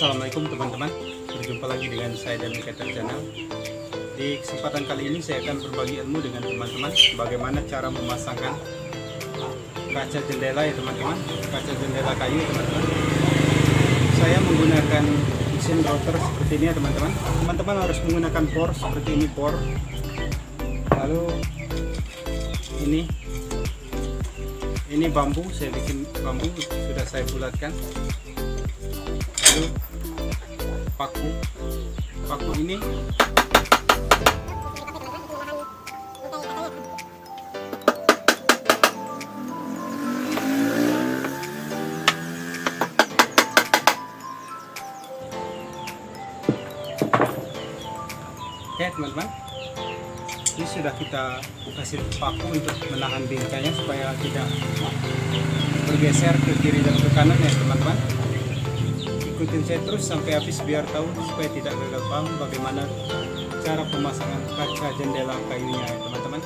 Assalamualaikum teman-teman, berjumpa lagi dengan saya dan channel. Di kesempatan kali ini saya akan berbagi ilmu dengan teman-teman bagaimana cara memasangkan kaca jendela ya teman-teman, kaca jendela kayu ya teman-teman. Saya menggunakan mesin rauter seperti ini ya teman-teman. Teman-teman harus menggunakan por seperti ini, por. Lalu ini bambu, saya bikin bambu, sudah saya bulatkan. Lalu paku ini oke teman-teman, ini sudah kita kasih paku untuk menahan bingkainya supaya tidak bergeser ke kiri dan ke kanan ya teman-teman. Ikutin saya terus sampai habis biar tahu, supaya tidak gagal paham bagaimana cara pemasangan kaca jendela kayunya ya teman-teman.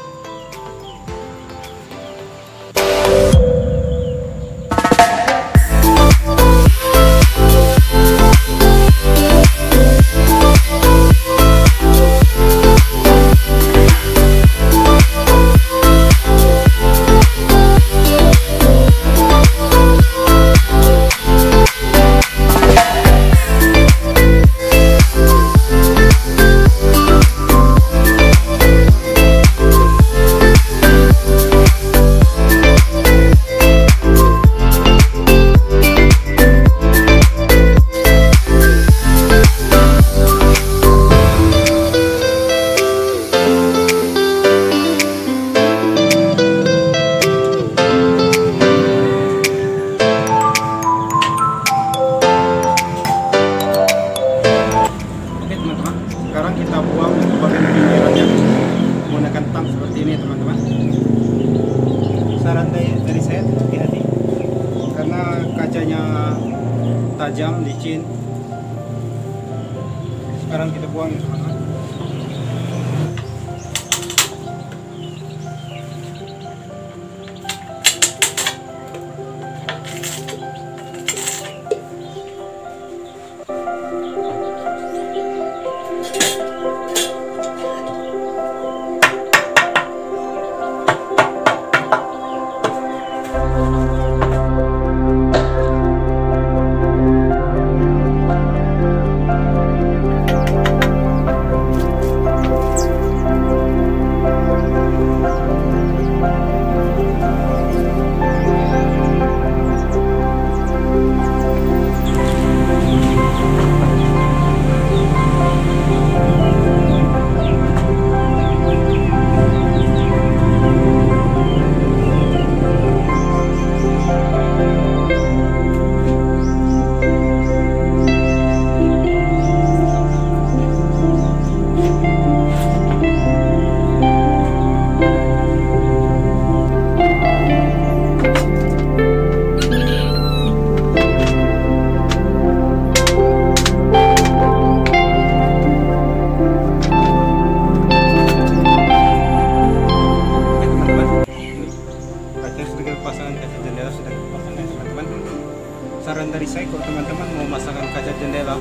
Sekarang kita buang untuk bagian pinggirannya menggunakan tang seperti ini teman-teman. Saran dari saya, hati-hati karena kacanya tajam, licin. Sekarang kita buang ya teman-teman. Saran dari saya, kalau teman-teman mau memasangkan kaca jendela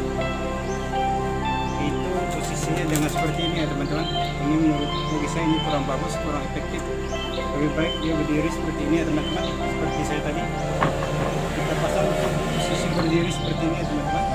itu posisinya dengan seperti ini ya teman-teman. Ini menurut saya ini kurang bagus, kurang efektif. Lebih baik dia berdiri seperti ini ya teman-teman, seperti saya tadi. Kita pasang posisi berdiri seperti ini ya teman-teman.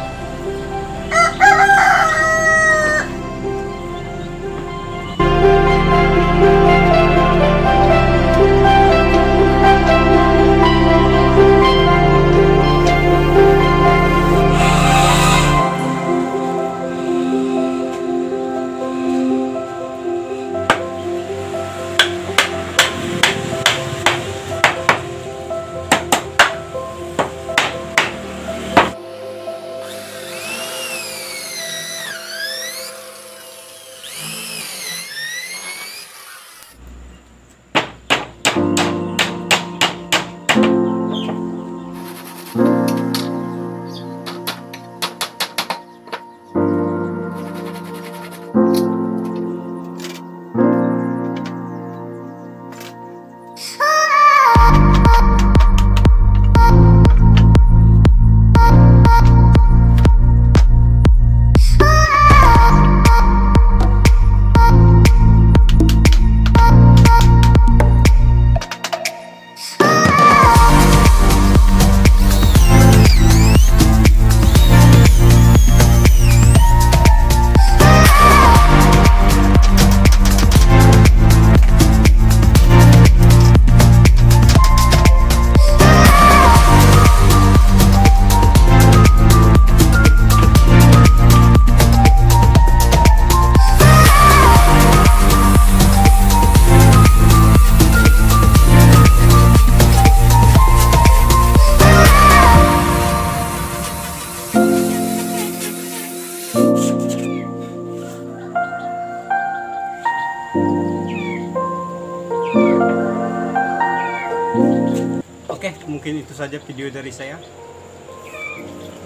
mungkin itu saja video dari saya.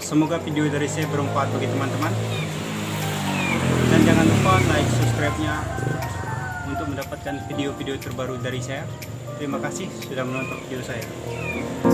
Semoga video dari saya bermanfaat bagi teman-teman. Dan jangan lupa like, subscribe-nya untuk mendapatkan video-video terbaru dari saya. Terima kasih sudah menonton video saya.